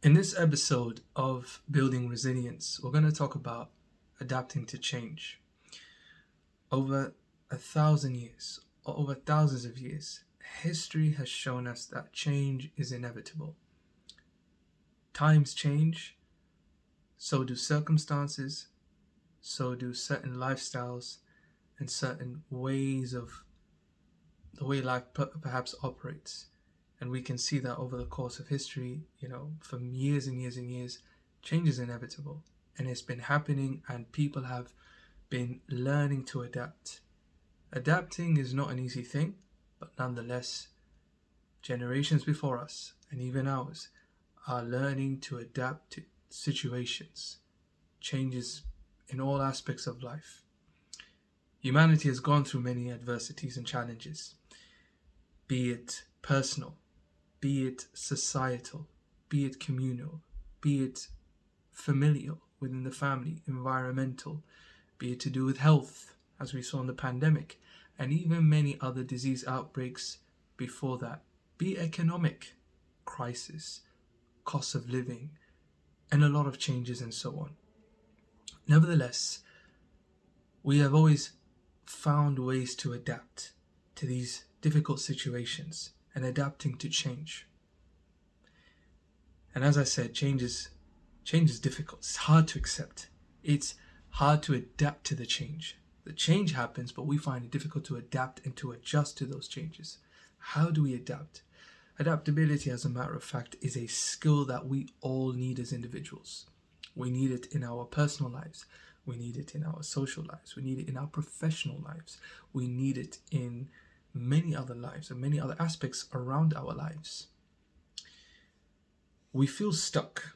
In this episode of Building Resilience, we're going to talk about adapting to change. Over 1,000 years, or over thousands of years, history has shown us that change is inevitable. Times change, so do circumstances, so do certain lifestyles, and certain ways of the way life perhaps operates. And we can see that over the course of history, from years and years and years, change is inevitable. And it's been happening, and people have been learning to adapt. Adapting is not an easy thing, but nonetheless, generations before us, and even ours, are learning to adapt to situations, changes in all aspects of life. Humanity has gone through many adversities and challenges, be it personal, be it societal, be it communal, be it familial within the family, environmental, be it to do with health, as we saw in the pandemic, and even many other disease outbreaks before that, be economic crisis, cost of living, and a lot of changes and so on. Nevertheless, we have always found ways to adapt to these difficult situations and adapting to change. And as I said, change is difficult. It's hard to accept. It's hard to adapt to the change. The change happens, but we find it difficult to adapt and to adjust to those changes. How do we adapt? Adaptability, as a matter of fact, is a skill that we all need as individuals. We need it in our personal lives. We need it in our social lives. We need it in our professional lives. We need it in many other lives and many other aspects around our lives. We feel stuck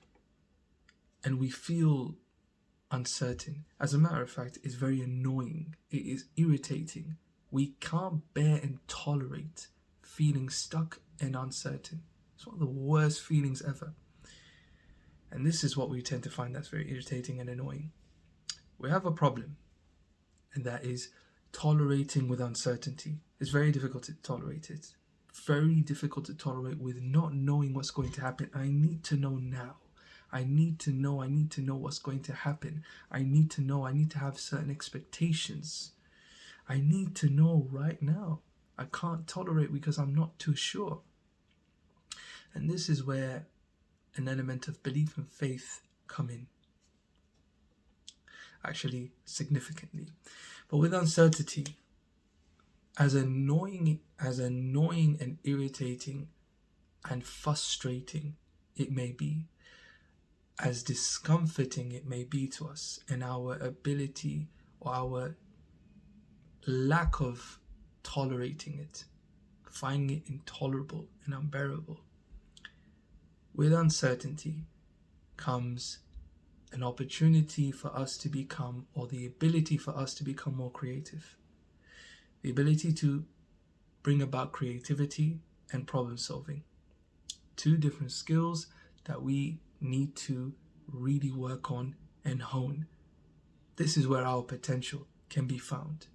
and we feel uncertain. As a matter of fact, it's very annoying. It is irritating. We can't bear and tolerate feeling stuck and uncertain. It's one of the worst feelings ever. And this is what we tend to find that's very irritating and annoying. We have a problem, and that is tolerating with uncertainty. It's very difficult to tolerate it. Very difficult to tolerate with not knowing what's going to happen. I need to know now. I need to know what's going to happen. I need to have certain expectations. I need to know right now. I can't tolerate because I'm not too sure. And this is where an element of belief and faith come in. Actually, significantly. But with uncertainty, as annoying and irritating and frustrating it may be, as discomforting it may be to us, and our ability or our lack of tolerating it, finding it intolerable and unbearable, with uncertainty comes an opportunity for us to become, or the ability for us to become, more creative. The ability to bring about creativity and problem solving. Two different skills that we need to really work on and hone. This is where our potential can be found.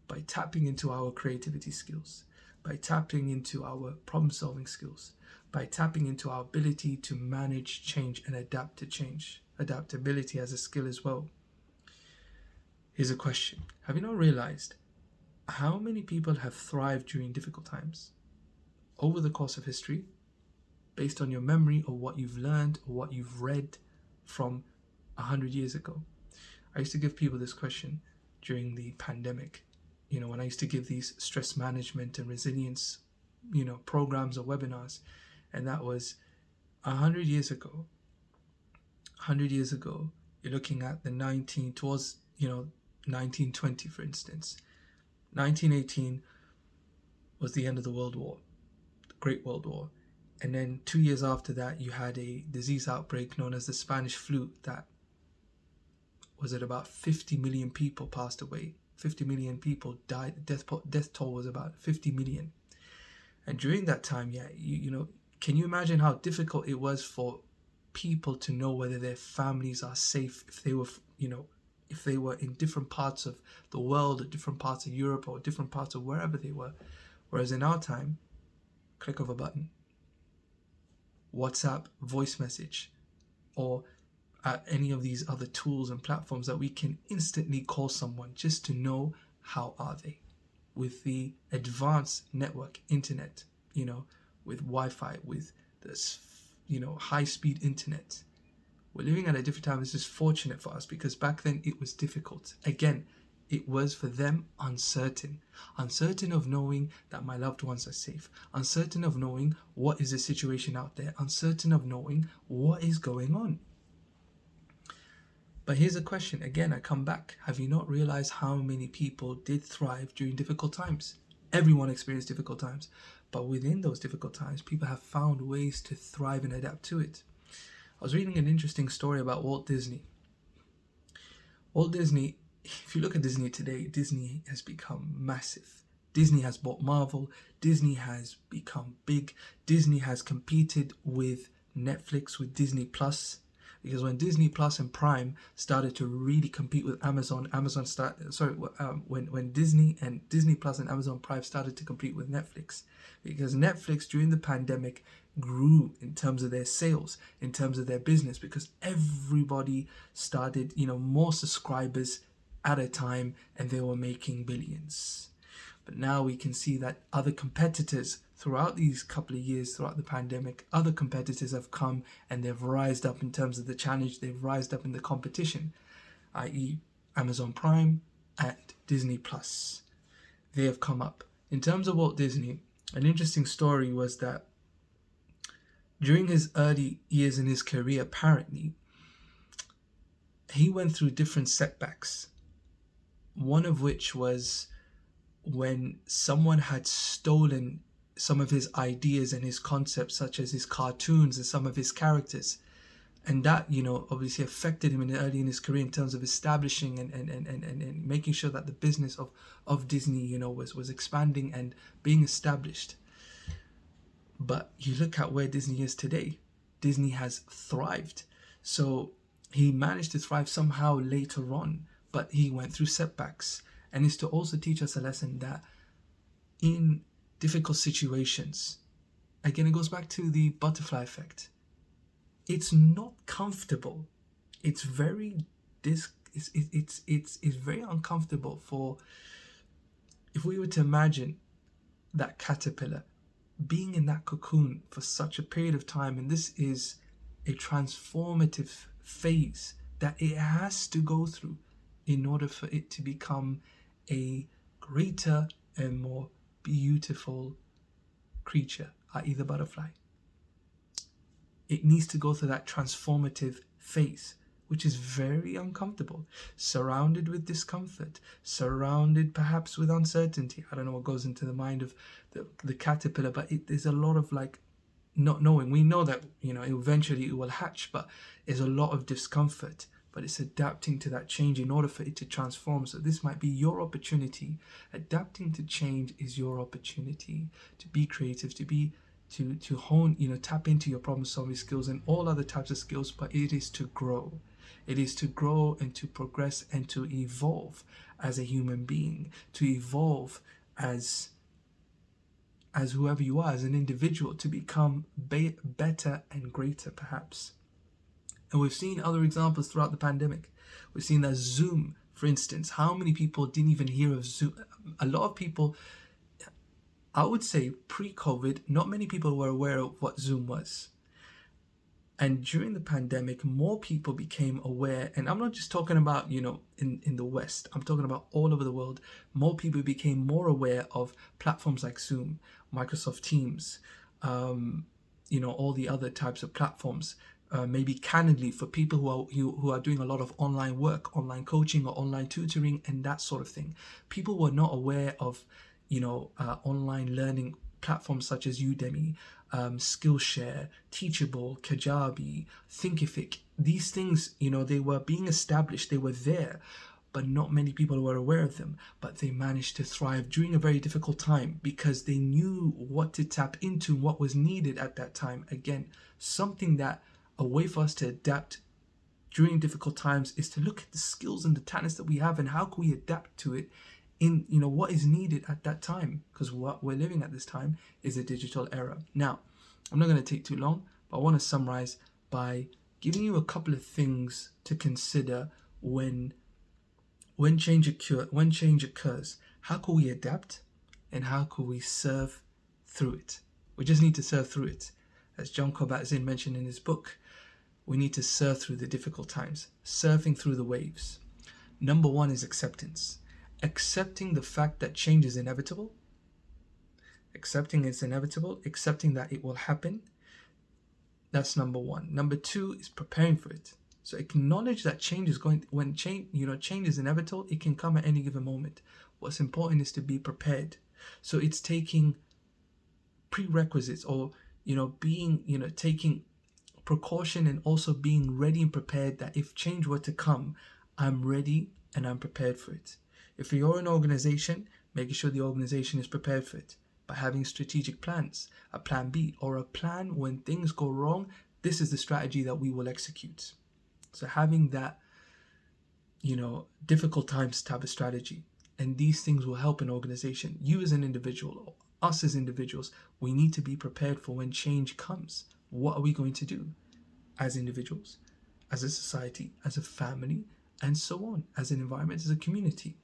By tapping into our creativity skills, by tapping into our problem solving skills, by tapping into our ability to manage change and adapt to change. Adaptability as a skill as well. Here's a question. Have you not realized how many people have thrived during difficult times over the course of history, based on your memory or what you've learned or what you've read from 100 years ago? I used to give people this question during the pandemic. When I used to give these stress management and resilience, programs or webinars, and that was 100 years ago. 100 years ago, you're looking at the 1920, for instance. 1918 was the end of the World War, the Great World War. And then 2 years after that, you had a disease outbreak known as the Spanish flu that was at about 50 million people passed away. 50 million people died. Death toll was about 50 million. And during that time, can you imagine how difficult it was for people to know whether their families are safe if they were in different parts of the world, or different parts of Europe, or different parts of wherever they were. Whereas in our time, click of a button, WhatsApp voice message, or any of these other tools and platforms that we can instantly call someone just to know how are they. With the advanced network internet, with Wi-Fi, with this, high-speed internet, we're living at a different time. This is fortunate for us because back then it was difficult. Again, it was for them uncertain of knowing that my loved ones are safe, uncertain of knowing what is the situation out there, uncertain of knowing what is going on. But here's a question. Again, I come back. Have you not realized how many people did thrive during difficult times? Everyone experienced difficult times. But within those difficult times, people have found ways to thrive and adapt to it. I was reading an interesting story about Walt Disney. Walt Disney, if you look at Disney today, Disney has become massive. Disney has bought Marvel. Disney has become big. Disney has competed with Netflix, with Disney Plus. Because when Disney Plus and Prime started to really compete with Amazon, when Disney Plus and Amazon Prime started to compete with Netflix, because Netflix during the pandemic grew in terms of their sales, in terms of their business, because everybody started, more subscribers at a time, and they were making billions. But now we can see that other competitors throughout these couple of years, throughout the pandemic, other competitors have come and they've rised up in terms of the challenge. They've rised up in the competition, i.e. Amazon Prime and Disney Plus. They have come up. In terms of Walt Disney, an interesting story was that during his early years in his career, apparently, he went through different setbacks. One of which was when someone had stolen some of his ideas and his concepts, such as his cartoons and some of his characters. And that, obviously affected him early in his career in terms of establishing and making sure that the business of Disney, was expanding and being established. But you look at where Disney is today. Disney has thrived. So he managed to thrive somehow later on, but he went through setbacks. And it's to also teach us a lesson that in difficult situations, again, it goes back to the butterfly effect. It's not comfortable. It's very it's very uncomfortable for, if we were to imagine that caterpillar being in that cocoon for such a period of time, and this is a transformative phase that it has to go through in order for it to become a greater and more beautiful creature, i.e. the butterfly. It needs to go through that transformative phase, which is very uncomfortable, surrounded with discomfort, surrounded perhaps with uncertainty. I don't know what goes into the mind of the caterpillar, but there's a lot of not knowing. We know that, eventually it will hatch, but there's a lot of discomfort. But it's adapting to that change in order for it to transform. So this might be your opportunity. Adapting to change is your opportunity to be creative, to hone, tap into your problem solving skills and all other types of skills, but it is to grow. It is to grow and to progress and to evolve as a human being, to evolve as whoever you are, as an individual, to become better and greater perhaps. And we've seen other examples throughout the pandemic. We've seen that Zoom, for instance, how many people didn't even hear of Zoom? A lot of people, I would say pre-COVID, not many people were aware of what Zoom was. And during the pandemic, more people became aware. And I'm not just talking about, in the West. I'm talking about all over the world. More people became more aware of platforms like Zoom, Microsoft Teams, all the other types of platforms. Maybe candidly for people who are doing a lot of online work, online coaching or online tutoring and that sort of thing. People were not aware of, online learning platforms such as Udemy, Skillshare, Teachable, Kajabi, Thinkific. These things, they were being established, they were there, but not many people were aware of them. But they managed to thrive during a very difficult time because they knew what to tap into, what was needed at that time. Again, something that a way for us to adapt during difficult times is to look at the skills and the talents that we have and how can we adapt to it in what is needed at that time, because what we're living at this time is a digital era. Now, I'm not going to take too long. But I want to summarize by giving you a couple of things to consider when change occurs. How can we adapt, and how can we serve through it? We just need to serve through it. As John Kabat-Zinn mentioned in his book, we need to surf through the difficult times, surfing through the waves. Number one is acceptance. Accepting the fact that change is inevitable. Accepting it's inevitable, accepting that it will happen. That's number one. Number two is preparing for it. So acknowledge that change is change is inevitable. It can come at any given moment. What's important is to be prepared. So it's taking prerequisites, or taking precaution, and also being ready and prepared that if change were to come, I'm ready and I'm prepared for it. If you're an organization, making sure the organization is prepared for it by having strategic plans, a plan B, or a plan when things go wrong, this is the strategy that we will execute. So having that, difficult times type of strategy. And these things will help an organization. You as an individual, or us as individuals, we need to be prepared for when change comes. What are we going to do as individuals, as a society, as a family, and so on, as an environment, as a community?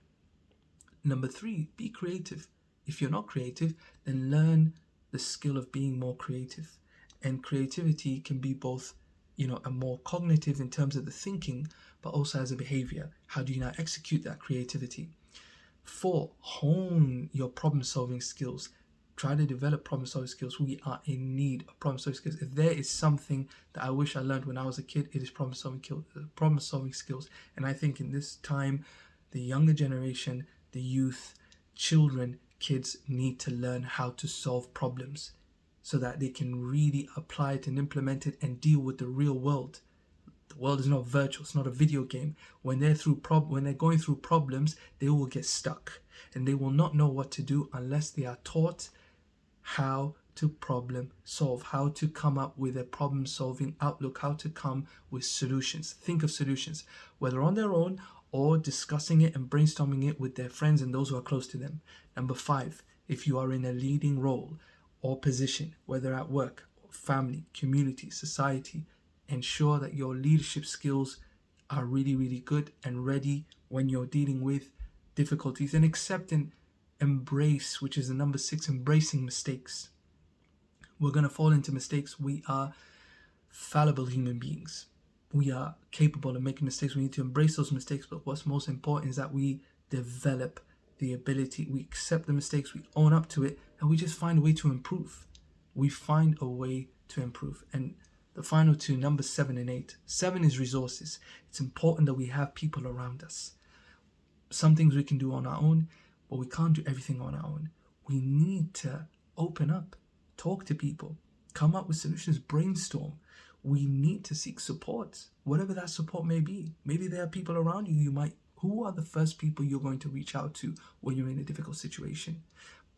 Number three, be creative. If you're not creative, then learn the skill of being more creative. And creativity can be both, a more cognitive in terms of the thinking, but also as a behavior. How do you now execute that creativity? 4, hone your problem-solving skills. Try to develop problem-solving skills. We are in need of problem-solving skills. If there is something that I wish I learned when I was a kid, it is problem-solving skills. And I think in this time, the younger generation, the youth, children, kids need to learn how to solve problems so that they can really apply it and implement it and deal with the real world. The world is not virtual. It's not a video game. When they're going through problems, they will get stuck and they will not know what to do unless they are taught how to problem solve, how to come up with a problem solving outlook, how to come with solutions. Think of solutions, whether on their own or discussing it and brainstorming it with their friends and those who are close to them. Number 5, if you are in a leading role or position, whether at work, family, community, society, ensure that your leadership skills are really, really good and ready when you're dealing with difficulties. And accept and embrace, which is the number 6, embracing mistakes. We're going to fall into mistakes. We are fallible human beings. We are capable of making mistakes. We need to embrace those mistakes. But what's most important is that we develop the ability. We accept the mistakes. We own up to it. And we just find a way to improve. We find a way to improve. And the final 2, number 7 and 8. 7 is resources. It's important that we have people around us. Some things we can do on our own, but we can't do everything on our own. We need to open up, talk to people, come up with solutions, brainstorm. We need to seek support, whatever that support may be. Maybe there are people around you who are the first people you're going to reach out to when you're in a difficult situation.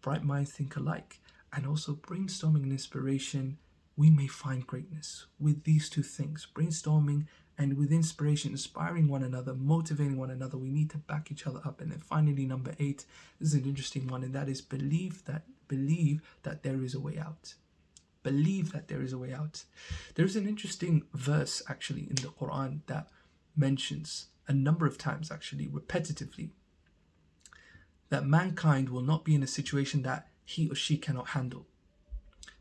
Bright minds think alike. And also brainstorming and inspiration, we may find greatness with these 2 things, brainstorming and with inspiration, inspiring one another, motivating one another. We need to back each other up. And then finally, number 8, this is an interesting one, and that is believe that there is a way out. Believe that there is a way out. There's an interesting verse actually in the Quran that mentions a number of times, actually repetitively, that mankind will not be in a situation that he or she cannot handle.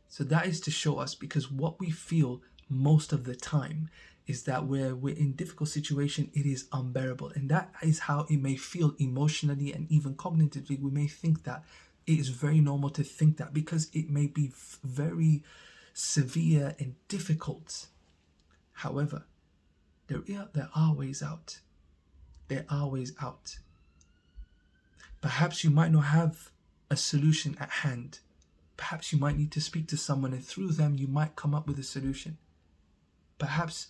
So that is to show us, because what we feel most of the time is that where we're in difficult situation, it is unbearable. And that is how it may feel emotionally and even cognitively. We may think that it is very normal to think that, because it may be very severe and difficult. However, there are ways out. There are ways out. Perhaps you might not have a solution at hand. Perhaps you might need to speak to someone, and through them you might come up with a solution. Perhaps,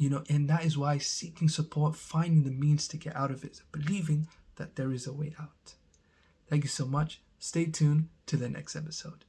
and that is why seeking support, finding the means to get out of it, believing that there is a way out. Thank you so much. Stay tuned to the next episode.